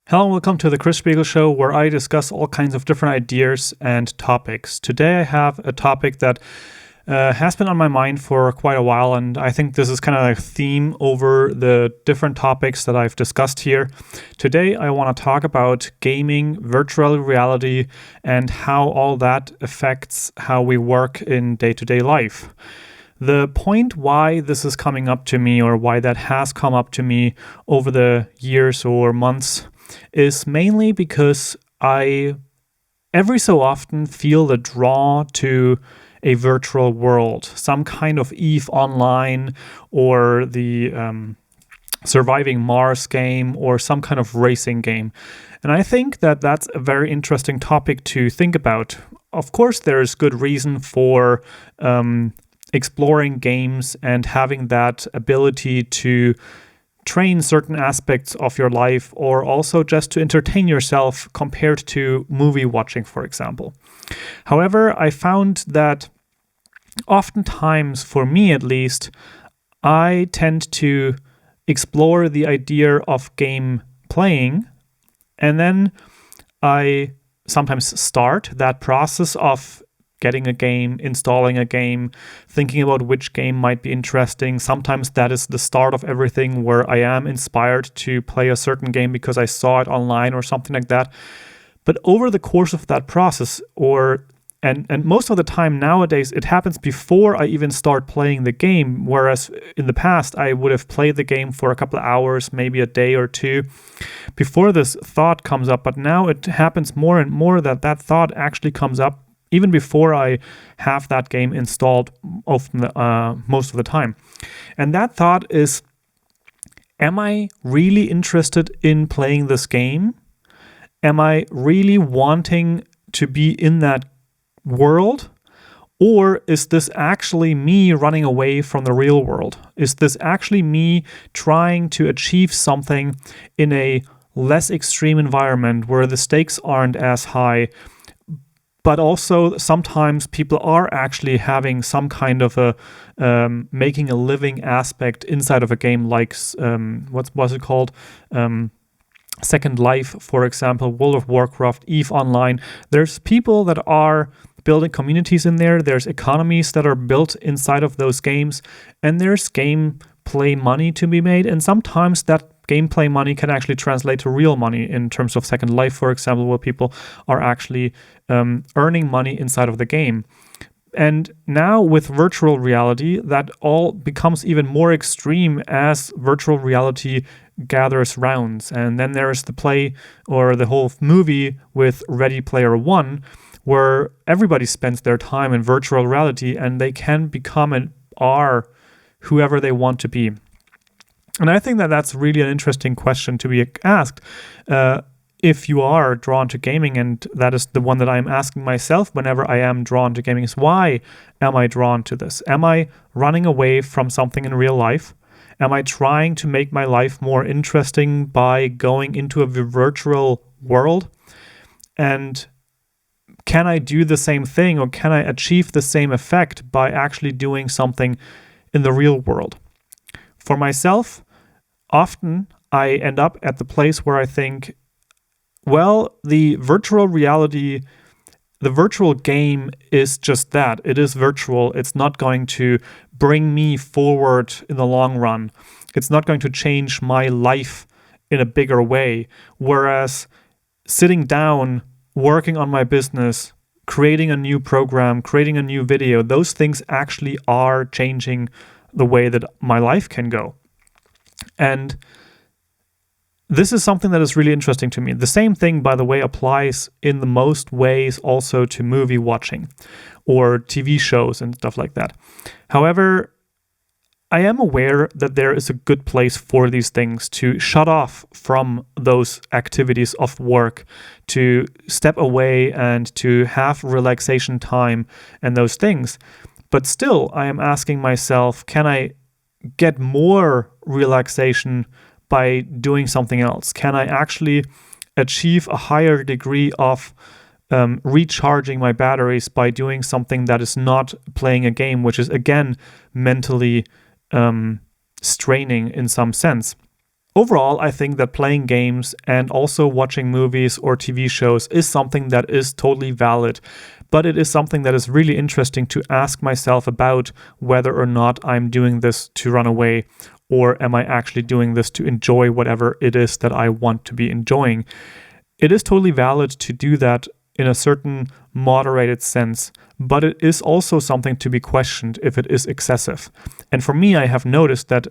Hello and welcome to the Chris Spiegl Show, where I discuss all kinds of different ideas and topics. Today I have a topic that has been on my mind for quite a while, and I think this is kind of a theme over the different topics that I've discussed here. Today I want to talk about gaming, virtual reality, and how all that affects how we work in day-to-day life. The point why this is coming up to me, or why that has come up to me over the years or months, is mainly because I every so often feel the draw to a virtual world, some kind of EVE Online or the Surviving Mars game or some kind of racing game. And I think that that's a very interesting topic to think about. Of course, there's good reason for exploring games and having that ability to train certain aspects of your life, or also just to entertain yourself compared to movie watching, for example. However, I found that oftentimes, for me at least, I tend to explore the idea of game playing, and then I sometimes start that process of getting a game, installing a game, thinking about which game might be interesting. Sometimes that is the start of everything, where I am inspired to play a certain game because I saw it online or something like that. But over the course of that process, and most of the time nowadays, it happens before I even start playing the game, whereas in the past I would have played the game for a couple of hours, maybe a day or two, before this thought comes up. But now it happens more and more that thought actually comes up even before I have that game installed most of the time. And that thought is, am I really interested in playing this game? Am I really wanting to be in that world? Or is this actually me running away from the real world? Is this actually me trying to achieve something in a less extreme environment where the stakes aren't as high? But also sometimes people are actually having some kind of a making a living aspect inside of a game, like what's it called? Second Life, for example, World of Warcraft, EVE Online. There's people that are building communities in there. There's economies that are built inside of those games, and there's gameplay money to be made. And sometimes that gameplay money can actually translate to real money in terms of Second Life, for example, where people are actually earning money inside of the game. And now with virtual reality, that all becomes even more extreme as virtual reality gathers rounds. And then there's the play or the whole movie with Ready Player One, where everybody spends their time in virtual reality and they can become and are whoever they want to be. And I think that that's really an interesting question to be asked if you are drawn to gaming, and that is the one that I'm asking myself whenever I am drawn to gaming, is why am I drawn to this? Am I running away from something in real life? Am I trying to make my life more interesting by going into a virtual world? And can I do the same thing, or can I achieve the same effect by actually doing something in the real world? For myself, often I end up at the place where I think, well, the virtual reality, the virtual game is just that. It is virtual. It's not going to bring me forward in the long run. It's not going to change my life in a bigger way. Whereas sitting down, working on my business, creating a new program, creating a new video, those things actually are changing the way that my life can go. And this is something that is really interesting to me. The same thing, by the way, applies in the most ways also to movie watching or TV shows and stuff like that. However, I am aware that there is a good place for these things to shut off from those activities of work, to step away and to have relaxation time and those things. But still, I am asking myself, can I get more relaxation by doing something else? Can I actually achieve a higher degree of recharging my batteries by doing something that is not playing a game, which is, again, mentally straining in some sense? Overall, I think that playing games and also watching movies or TV shows is something that is totally valid, but it is something that is really interesting to ask myself about whether or not I'm doing this to run away, or am I actually doing this to enjoy whatever it is that I want to be enjoying. It is totally valid to do that in a certain moderated sense, but it is also something to be questioned if it is excessive. And for me, I have noticed that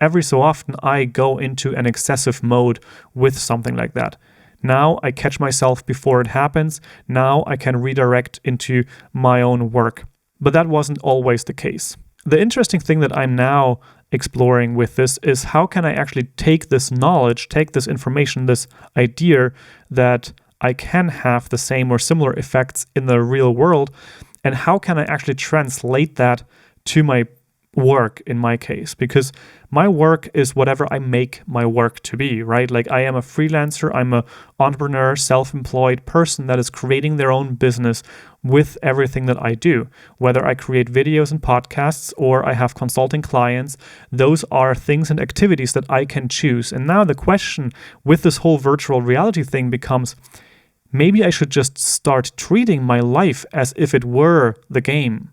every so often I go into an excessive mode with something like that. Now I catch myself before it happens. Now I can redirect into my own work. But that wasn't always the case. The interesting thing that I'm now exploring with this is how can I actually take this knowledge, take this information, this idea that I can have the same or similar effects in the real world, and how can I actually translate that to my work in my case? Because my work is whatever I make my work to be, right? Like I am a freelancer, I'm an entrepreneur, self-employed person that is creating their own business with everything that I do. Whether I create videos and podcasts or I have consulting clients, those are things and activities that I can choose. And now the question with this whole virtual reality thing becomes, maybe I should just start treating my life as if it were the game.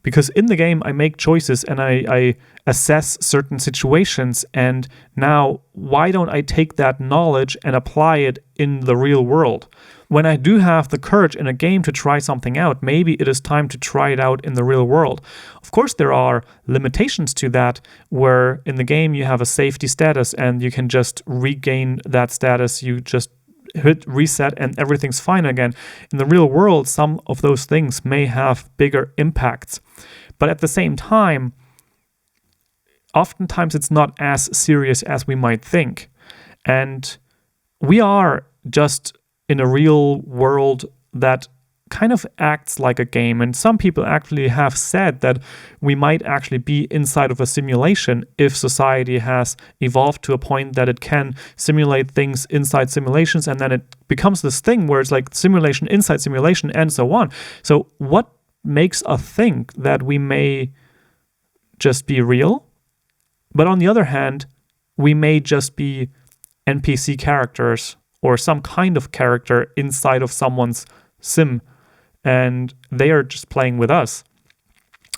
Because in the game, I make choices and I assess certain situations. And now, why don't I take that knowledge and apply it in the real world? When I do have the courage in a game to try something out, maybe it is time to try it out in the real world. Of course, there are limitations to that, where in the game you have a safety status and you can just regain that status. You just hit reset and everything's fine again. In the real world, some of those things may have bigger impacts. But at the same time, oftentimes it's not as serious as we might think. And we are just in a real world that kind of acts like a game. And some people actually have said that we might actually be inside of a simulation if society has evolved to a point that it can simulate things inside simulations, and then it becomes this thing where it's like simulation inside simulation and so on. So what makes us think that we may just be real? But on the other hand, we may just be NPC characters or some kind of character inside of someone's sim, and they are just playing with us.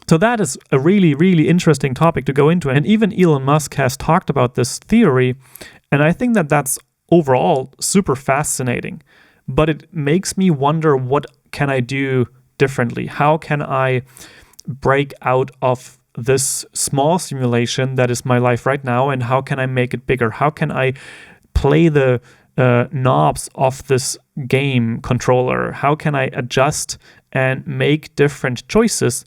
So that is a really, really interesting topic to go into. And even Elon Musk has talked about this theory. And I think that that's overall super fascinating. But it makes me wonder, what can I do differently? How can I break out of this small simulation that is my life right now? And how can I make it bigger? How can I play the knobs of this game controller? How can I adjust and make different choices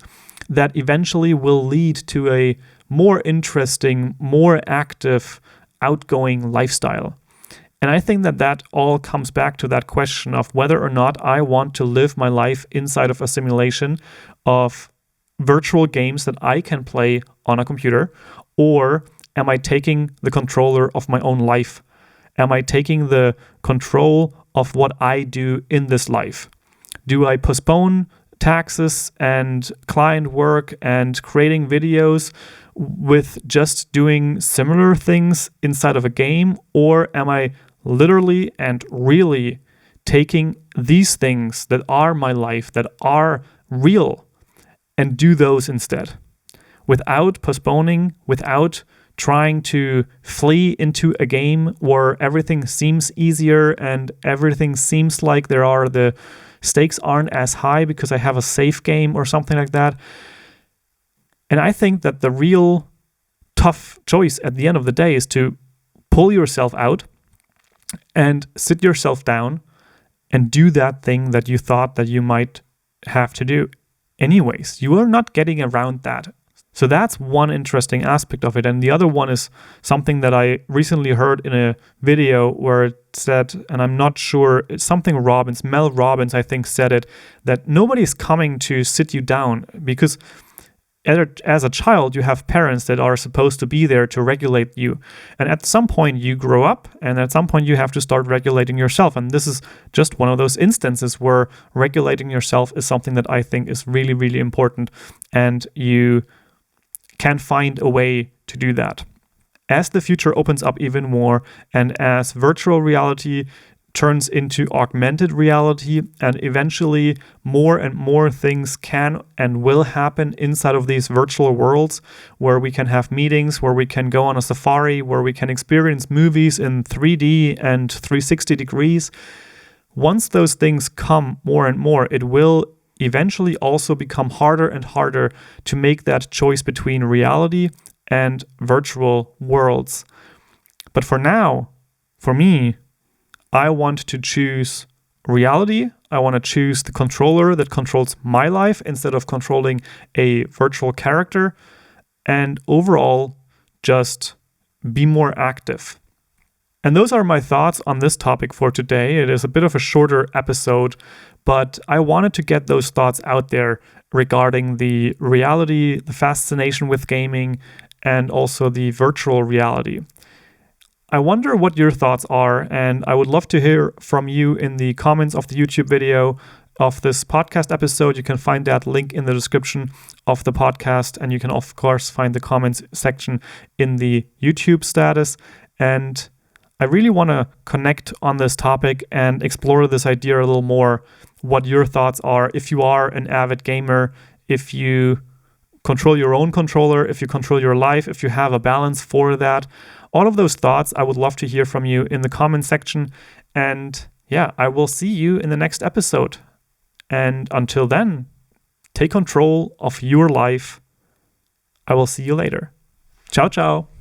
that eventually will lead to a more interesting, more active, outgoing lifestyle? And I think that that all comes back to that question of whether or not I want to live my life inside of a simulation of virtual games that I can play on a computer, or am I taking the controller of my own life? Am I taking the control of what I do in this life? Do I postpone taxes and client work and creating videos with just doing similar things inside of a game? Or am I literally and really taking these things that are my life, that are real, and do those instead? Without postponing, without trying to flee into a game where everything seems easier and everything seems like the stakes aren't as high because I have a safe game or something like that. And I think that the real tough choice at the end of the day is to pull yourself out and sit yourself down and do that thing that you thought that you might have to do anyways. You are not getting around that. So that's one interesting aspect of it. And the other one is something that I recently heard in a video where it said, and I'm not sure, it's something Mel Robbins, I think, said it, that nobody's coming to sit you down, because as a child, you have parents that are supposed to be there to regulate you. And at some point you grow up, and at some point you have to start regulating yourself. And this is just one of those instances where regulating yourself is something that I think is really, really important. And you can find a way to do that. as the future opens up even more and as virtual reality turns into augmented reality, and eventually more and more things can and will happen inside of these virtual worlds, where we can have meetings, where we can go on a safari, where we can experience movies in 3D and 360 degrees. Once those things come more and more, it will eventually also become harder and harder to make that choice between reality and virtual worlds. But for now, for me, I want to choose reality. I want to choose the controller that controls my life instead of controlling a virtual character, and overall just be more active. And those are my thoughts on this topic for today. It is a bit of a shorter episode, but I wanted to get those thoughts out there regarding the reality, the fascination with gaming, and also the virtual reality. I wonder what your thoughts are, and I would love to hear from you in the comments of the YouTube video of this podcast episode. You can find that link in the description of the podcast, and you can of course find the comments section in the YouTube status. And I really want to connect on this topic and explore this idea a little more, what your thoughts are. If you are an avid gamer, if you control your own controller, if you control your life, if you have a balance for that. All of those thoughts, I would love to hear from you in the comment section. And yeah, I will see you in the next episode. And until then, take control of your life. I will see you later. Ciao, ciao.